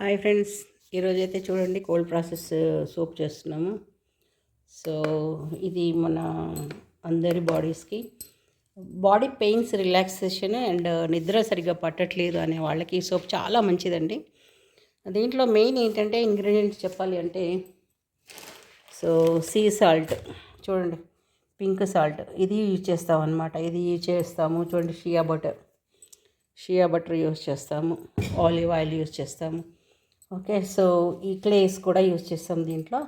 Hi friends, ఈరోజైతే చూడండి cold process soap చేస్తున్నాము. సో ఇది మన అందరి బాడీ పెయిన్స్ రిలాక్సేషన్ అండ్ నిద్ర సరిగ్గా పట్టట్లేదు అనే వాళ్ళకి ఈ సోప్ చాలా మంచిదండి. దీంట్లో మెయిన్ ఏంటంటే ఇంగ్రీడియంట్స్ చెప్పాలి అంటే సో సీ సాల్ట్ చూడండి, పింక్ సాల్ట్ ఇది యూజ్ చేస్తాం అనమాట. ఇది యూజ్ చేస్తాము. చూడండి, షియా బటర్ యూజ్ చేస్తాము, ఆలివ్ ఆయిల్ యూజ్ చేస్తాము. ఓకే, సో ఈ క్లేస్ కూడా యూజ్ చేస్తాం దీంట్లో.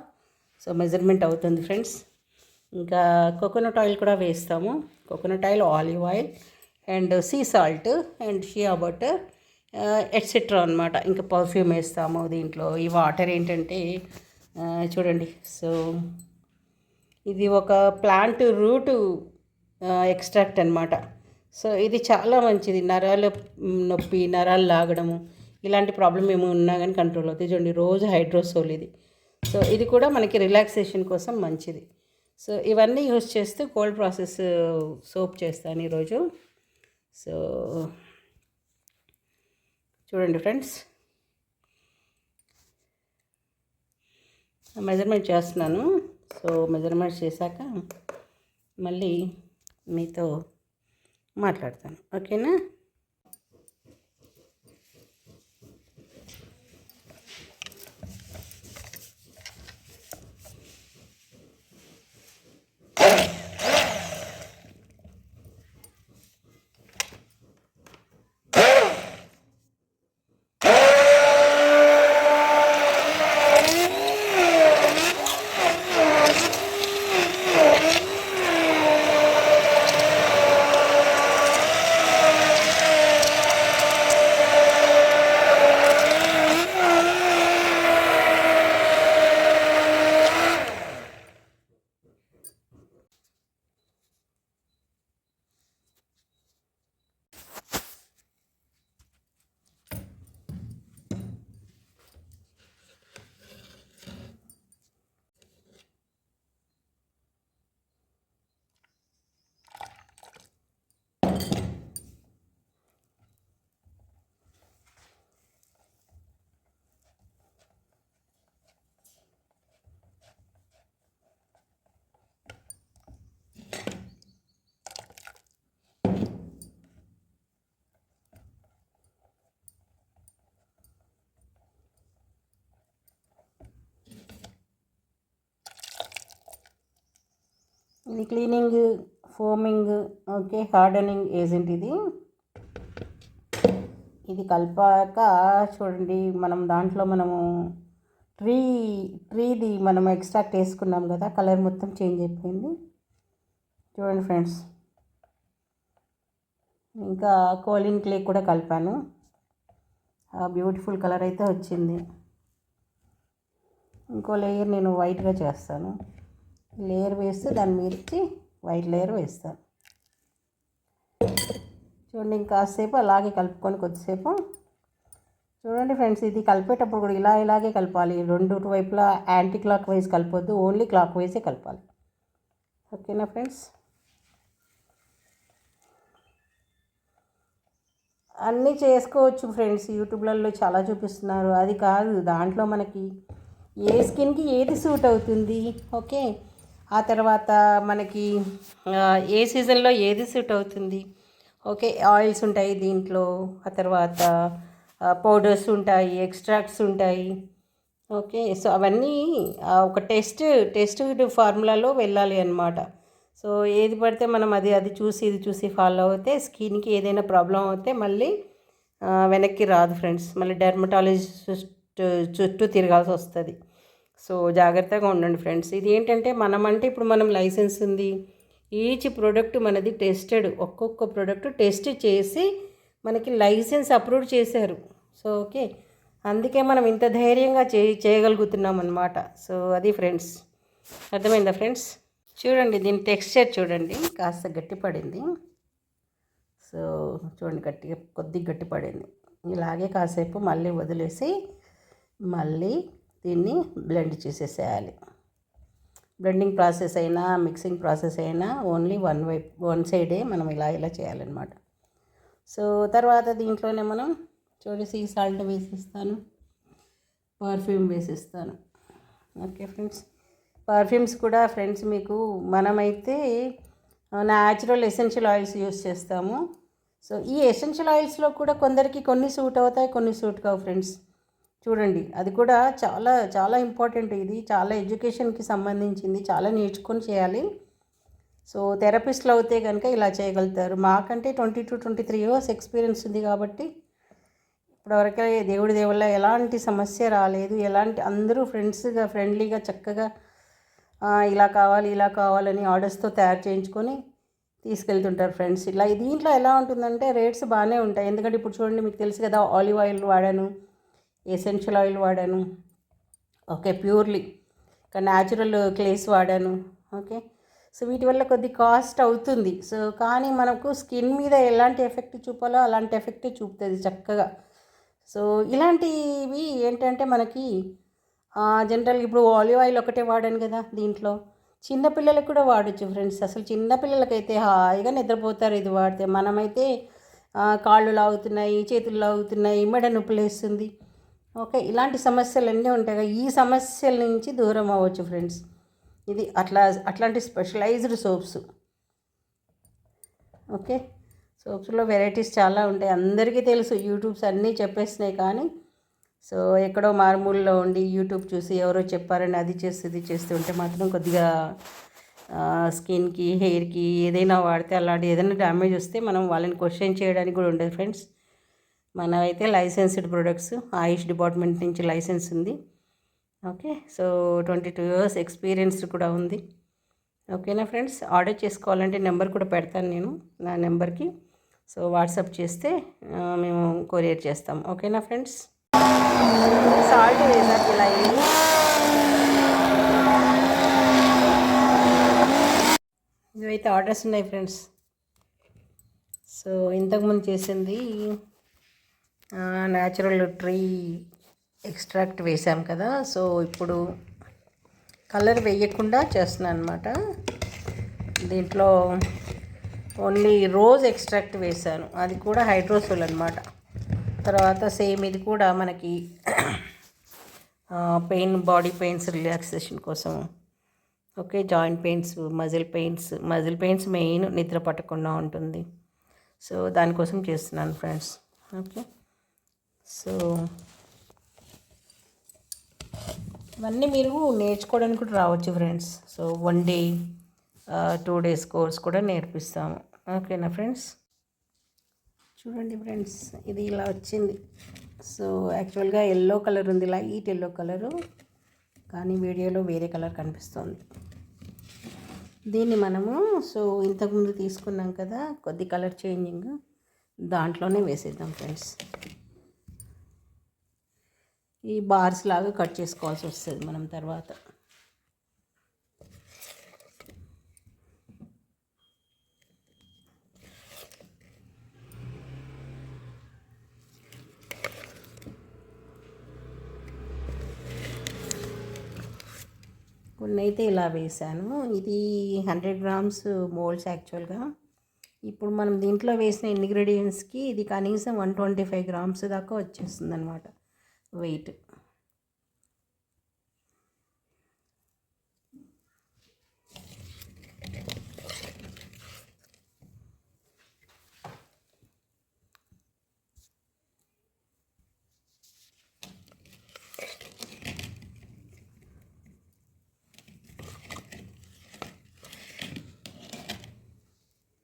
సో మెజర్మెంట్ అవుతుంది ఫ్రెండ్స్. ఇంకా కోకోనట్ ఆయిల్ కూడా వేస్తాము. Coconut oil, olive oil and sea salt and shea butter etcetera అనమాట. ఇంకా పర్ఫ్యూమ్ వేస్తాము దీంట్లో. ఈ వాటర్ ఏంటంటే చూడండి, సో ఇది ఒక ప్లాంట్ రూట్ ఎక్స్ట్రాక్ట్ అనమాట. సో ఇది చాలా మంచిది. నరాలు నొప్పి, నరాలు లాగడము ఇలాంటి ప్రాబ్లం ఏమో ఉన్నా కానీ కంట్రోల్ అవుతుంది. చూడండి, రోజు హైడ్రోసోల్ ఇది. సో ఇది కూడా మనకి రిలాక్సేషన్ కోసం మంచిది. సో ఇవన్నీ యూజ్ చేస్తూ కోల్డ్ ప్రాసెస్ సోప్ చేస్తాను ఈరోజు. సో చూడండి ఫ్రెండ్స్, మెజర్మెంట్ చేస్తున్నాను. సో మెజర్మెంట్ చేశాక మళ్ళీ మీతో మాట్లాడతాను, ఓకేనా? ఇది cleaning, foaming, okay, hardening agent ఇది. ఇది కలిపాక చూడండి, మనము ట్రీది మనం ఎక్స్ట్రాక్ట్ వేసుకున్నాం కదా, కలర్ మొత్తం చేంజ్ అయిపోయింది. చూడండి ఫ్రెండ్స్, ఇంకా కోలిన్ క్లే కూడా కలిపాను. బ్యూటిఫుల్ కలర్ అయితే వచ్చింది. ఇంకో లేయర్ నేను వైట్గా చేస్తాను. లేయర్ వేస్తే దాని మీదకి వైట్ లేయర్ వేస్తాను. చూడండి, ఇంకాసేపు అలాగే కలుపుకొని కొద్దిసేపు చూడండి ఫ్రెండ్స్. ఇది కలిపేటప్పుడు కూడా ఇలాగే కలపాలి. రెండు వైపులా యాంటీ క్లాక్ వైజ్ కలపొద్దు, ఓన్లీ క్లాక్ వైజే కలపాలి. ఓకేనా ఫ్రెండ్స్? అన్నీ చేసుకోవచ్చు ఫ్రెండ్స్, యూట్యూబ్లలో చాలా చూపిస్తున్నారు. అది కాదు, దాంట్లో మనకి ఏ స్కిన్కి ఏది సూట్ అవుతుంది, ఓకే, ఆ తర్వాత మనకి ఏ సీజన్లో ఏది సూట్ అవుతుంది, ఓకే, ఆయిల్స్ ఉంటాయి దీంట్లో, ఆ తర్వాత పౌడర్స్ ఉంటాయి, ఎక్స్ట్రాక్ట్స్ ఉంటాయి, ఓకే. సో అవన్నీ ఒక టెస్ట్ ఫార్ములాలో వెళ్ళాలి అన్నమాట. సో ఏది పడితే మనం అది చూసి ఇది చూసి ఫాలో అవుతే స్కిన్కి ఏదైనా ప్రాబ్లం అవుతే మళ్ళీ వెనక్కి రాదు ఫ్రెండ్స్. మళ్ళీ డెర్మటాలజిస్ట్ చుట్టూ తిరగాల్సి వస్తుంది. సో జాగ్రత్తగా ఉండండి ఫ్రెండ్స్. ఇది ఏంటంటే ఇప్పుడు మనం లైసెన్స్ ఉంది. ఈచ్ ప్రోడక్ట్ మనది టెస్టెడ్, ఒక్కొక్క ప్రోడక్ట్ టెస్ట్ చేసి మనకి లైసెన్స్ అప్రూవ్ చేశారు. సో ఓకే, అందుకే మనం ఇంత ధైర్యంగా చేయగలుగుతున్నాం అన్నమాట. సో అది ఫ్రెండ్స్, అర్థమైందా ఫ్రెండ్స్? చూడండి, దీని టెక్స్చర్ చూడండి, కాస్త గట్టిపడింది. సో చూడండి, కొద్దిగా గట్టిపడింది. ఇలాగే కాసేపు మళ్ళీ వదిలేసి మళ్ళీ దీన్ని బ్లెండ్ చేసేసేయాలి. బ్లెండింగ్ ప్రాసెస్ అయినా మిక్సింగ్ ప్రాసెస్ అయినా ఓన్లీ వన్ సైడే మనం ఇలా చేయాలన్నమాట. సో తర్వాత దీంట్లోనే మనం చూడండి సీ సాల్ట్ వేసేస్తాను. పర్ఫ్యూమ్ వేసిస్తాను. ఓకే ఫ్రెండ్స్, పర్ఫ్యూమ్స్ కూడా ఫ్రెండ్స్ మీకు మనమైతే న్యాచురల్ ఎసెన్షియల్ ఆయిల్స్ యూస్ చేస్తాము. సో ఈ ఎసెన్షియల్ ఆయిల్స్లో కూడా కొందరికి కొన్ని సూట్ అవుతాయి, కొన్ని సూట్ కావు ఫ్రెండ్స్. చూడండి, అది కూడా చాలా చాలా ఇంపార్టెంట్. ఇది చాలా ఎడ్యుకేషన్కి సంబంధించింది, చాలా నేర్చుకొని చేయాలి. సో థెరపిస్ట్లు అయితే కనుక ఇలా చేయగలుగుతారు. మాకంటే 22-23 ఇయర్స్ ఎక్స్పీరియన్స్ ఉంది కాబట్టి ఇప్పటివరకే దేవుడి దేవుళ్ళ ఎలాంటి సమస్య రాలేదు. ఎలాంటి అందరూ ఫ్రెండ్లీగా చక్కగా ఇలా కావాలి ఇలా కావాలని ఆర్డర్స్తో తయారు చేయించుకొని తీసుకెళ్తుంటారు ఫ్రెండ్స్. దీంట్లో ఎలా ఉంటుందంటే రేట్స్ బాగానే ఉంటాయి. ఎందుకంటే ఇప్పుడు చూడండి, మీకు తెలుసు కదా, ఆలివ్ ఆయిల్ వాడాను, ఎసెన్షియల్ ఆయిల్ వాడాను, ఓకే, ప్యూర్లీ న్యాచురల్ క్లేస్ వాడాను. ఓకే, సో వీటి వల్ల కొద్ది కాస్ట్ అవుతుంది. సో కానీ మనకు స్కిన్ మీద ఎలాంటి ఎఫెక్ట్ చూపాలో అలాంటి ఎఫెక్టే చూపుతుంది చక్కగా. సో ఇలాంటివి ఏంటంటే మనకి జనరల్గా ఇప్పుడు ఆలివ్ ఆయిల్ ఒకటే వాడాను కదా, దీంట్లో చిన్నపిల్లలకు కూడా వాడచ్చు ఫ్రెండ్స్. అసలు చిన్నపిల్లలకైతే హాయిగా నిద్రపోతారు ఇది వాడితే. మనమైతే కాళ్ళు లాగుతున్నాయి, చేతులు లాగుతున్నాయి, మెడ నొప్పులు వేస్తుంది. ఓకే, ఇలాంటి సమస్యలన్నీ ఉంటాయి. ఈ సమస్యల నుంచి దూరం అవ్వచ్చు ఫ్రెండ్స్. ఇది అట్లాంటి స్పెషలైజ్డ్ సోప్స్. ఓకే, సోప్స్లో వెరైటీస్ చాలా ఉంటాయి, అందరికీ తెలుసు, యూట్యూబ్స్ అన్నీ చెప్పేసినాయి. కానీ సో ఎక్కడో మారుమూలలో ఉండి యూట్యూబ్ చూసి ఎవరో చెప్పారని అది చేస్తే ఇది చేస్తూ ఉంటే మాత్రం కొద్దిగా స్కిన్కి, హెయిర్కి ఏదైనా వాడితే అలాంటి ఏదైనా డ్యామేజ్ వస్తే మనం వాళ్ళని క్వశ్చన్ చేయడానికి కూడా ఉండదు ఫ్రెండ్స్. మనమైతే లైసెన్స్డ్ ప్రొడక్ట్స్, ఆయుష్ డిపార్ట్మెంట్ నుంచి లైసెన్స్ ఉంది. ఓకే, సో 22 ఇయర్స్ ఎక్స్పీరియన్స్ కూడా ఉంది. ఓకేనా ఫ్రెండ్స్, ఆర్డర్ చేసుకోవాలంటే నెంబర్ కూడా పెడతాను నేను, నా నెంబర్కి. సో వాట్సాప్ చేస్తే మేము కొరియర్ చేస్తాం. ఓకేనా ఫ్రెండ్స్. సాల్ట్ వేసాక ఇలా ఇవైతే ఆర్డర్స్ ఉన్నాయి ఫ్రెండ్స్. సో ఇంతకుముందు చేసింది న్యాచురల్ ట్రీ ఎక్స్ట్రాక్ట్ వేసాం కదా. సో ఇప్పుడు కలర్ వేయకుండా చేస్తున్నాను అనమాట. దీంట్లో ఓన్లీ రోజ్ ఎక్స్ట్రాక్ట్ వేసాను, అది కూడా హైడ్రోసోల్ అనమాట. తర్వాత సేమ్ ఇది కూడా మనకి బాడీ పెయిన్స్ రిలాక్సేషన్ కోసం. Okay, joint pains, muscle pains main నిద్ర పట్టకుండా ఉంటుంది. సో దానికోసం చేస్తున్నాను ఫ్రెండ్స్. ఓకే, సో ఇవన్నీ మీరు నేర్చుకోవడానికి కూడా రావచ్చు friends. So 1 day 2 days course కూడా నేర్పిస్తాము. ఓకేనా ఫ్రెండ్స్. చూడండి ఫ్రెండ్స్, ఇది ఇలా వచ్చింది. సో యాక్చువల్గా ఎల్లో కలర్ ఉంది, లైట్ ఎల్లో కలరు, కానీ వీడియోలో వేరే కలర్ కనిపిస్తుంది. దీన్ని మనము సో ఇంతకుముందు తీసుకున్నాం కదా, కొద్ది కలర్ చేంజింగ్, దాంట్లోనే వేసేద్దాం ఫ్రెండ్స్. ఈ బార్స్ లాగా కట్ చేసుకోవాల్సి వస్తుంది మనం తర్వాత. కొన్ని అయితే ఇలా వేసాను. ఇది 100 grams మోల్డ్స్ యాక్చువల్గా. ఇప్పుడు మనం దీంట్లో వేసిన ఇంగ్రీడియంట్స్కి ఇది కనీసం 125 grams దాకా వచ్చేస్తుంది అనమాట వెయిట్.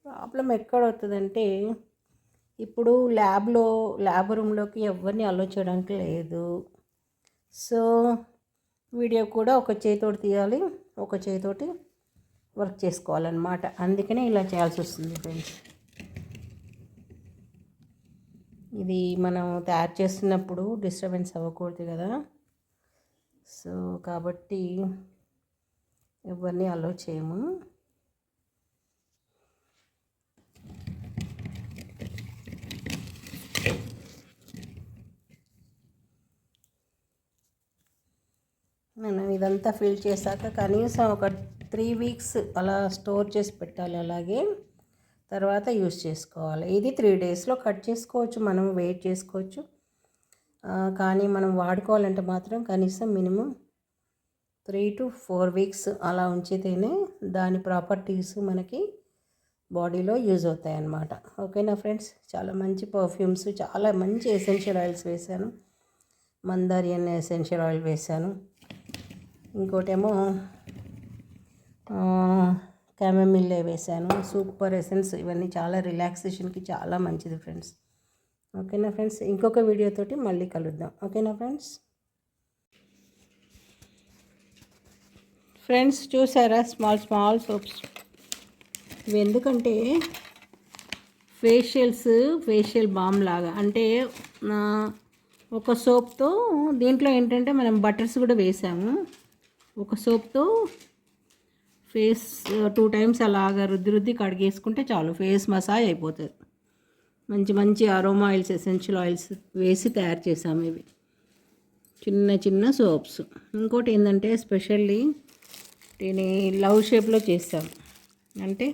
ప్రాబ్లం ఎక్కడ అవుతుందంటే, ఇప్పుడు ల్యాబ్ రూమ్లోకి ఎవరిని అలో చేయడానికి లేదు. సో వీడియో కూడా ఒక చేతితోటి తీయాలి, ఒక చేతితోటి వర్క్ చేసుకోవాలన్నమాట. అందుకనే ఇలా చేయాల్సి వస్తుంది ఫ్రెండ్స్. ఇది మనం తయారు చేస్తున్నప్పుడు డిస్టర్బెన్స్ అవ్వకూడదు కదా. సో కాబట్టి ఎవరిని అలో చేయము. మనం ఇదంతా ఫిల్ చేశాక కనీసం ఒక 3 weeks అలా స్టోర్ చేసి పెట్టాలి. అలాగే తర్వాత యూస్ చేసుకోవాలి. ఇది 3 daysలో కట్ చేసుకోవచ్చు, మనం వెయిట్ చేసుకోవచ్చు. కానీ మనం వాడుకోవాలంటే మాత్రం కనీసం మినిమం 3 to 4 వీక్స్ అలా ఉంచితేనే దాని ప్రాపర్టీస్ మనకి బాడీలో యూజ్ అవుతాయి అన్నమాట. ఓకేనా ఫ్రెండ్స్, చాలా మంచి పర్ఫ్యూమ్స్, చాలా మంచి ఎసెన్షియల్ ఆయిల్స్ వేశాను. మందారియన్ ఎసెన్షియల్ ఆయిల్ వేశాను, ఇంకోటేమో క్యామమిల్లే వేశాను. సూపర్ ఎసెన్స్, ఇవన్నీ చాలా రిలాక్సేషన్కి చాలా మంచిది ఫ్రెండ్స్. ఓకేనా ఫ్రెండ్స్, ఇంకొక వీడియోతోటి మళ్ళీ కలుద్దాం. ఓకేనా ఫ్రెండ్స్. ఫ్రెండ్స్ చూసారా, స్మాల్ సోప్స్. ఇవి ఎందుకంటే ఫేషియల్ బామ్ లాగా, అంటే ఒక సోప్తో, దీంట్లో ఏంటంటే మనం బటర్స్ కూడా వేసాము. ఒక సోప్తో ఫేస్ 2 times అలాగా రుద్ది కడిగేసుకుంటే చాలు, ఫేస్ మసాజ్ అయిపోతుంది. మంచి అరోమా ఆయిల్స్, ఎసెన్షియల్ ఆయిల్స్ వేసి తయారు చేసాము ఇవి చిన్న సోప్స్. ఇంకోటి ఏంటంటే స్పెషల్లీ దీన్ని లవ్ షేప్లో చేస్తాం. అంటే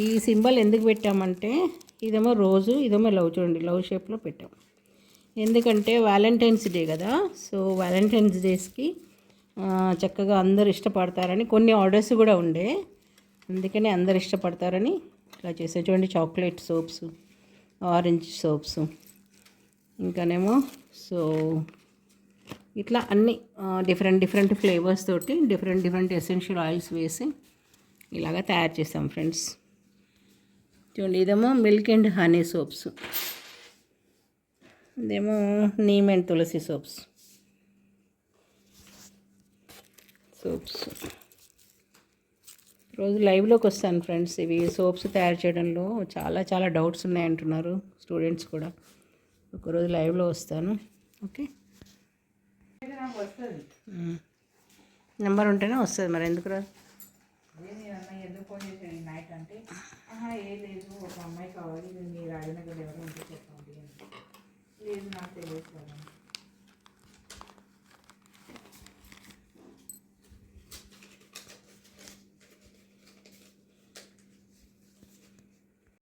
ఈ సింబల్ ఎందుకు పెట్టామంటే, ఇదేమో రోజు, ఇదేమో లవ్. చూడండి, లవ్ షేప్లో పెట్టాం. ఎందుకంటే వ్యాలంటైన్స్ డే కదా, సో వ్యాలంటైన్స్ డేస్కి చక్కగా అందరు ఇష్టపడతారని కొన్ని ఆర్డర్స్ కూడా ఉండే, అందుకని అందరు ఇష్టపడతారని ఇలా చేసే. చూడండి, చాక్లెట్ సోప్స్, ఆరెంజ్ సోప్స్, ఇంకానేమో సో ఇట్లా అన్ని డిఫరెంట్ ఫ్లేవర్స్ తోటి డిఫరెంట్ ఎసెన్షియల్ ఆయిల్స్ వేసి ఇలాగ తయారు చేస్తాం ఫ్రెండ్స్. చూడండి, ఇదేమో మిల్క్ అండ్ హనీ సోప్స్, ఇదేమో నీమ్ అండ్ తులసి సోప్స్. రోజు లైవ్లోకి వస్తాను ఫ్రెండ్స్. ఇవి సోప్స్ తయారు చేయడంలో చాలా డౌట్స్ ఉన్నాయంటున్నారు స్టూడెంట్స్ కూడా. ఒకరోజు లైవ్లో వస్తాను. ఓకే, నెంబర్ ఉంటేనే వస్తుంది, మరి ఎందుకు రాదు? ఎందుకు ఫోన్ చేశాను నైట్ అంటే, ఏ లేదు, ఒక అమ్మాయి కావాలి, మీరు రాజనగర్ ఎవరు ఉంటే చెప్పండి. లేదు, నాకు తెలియదు కదా.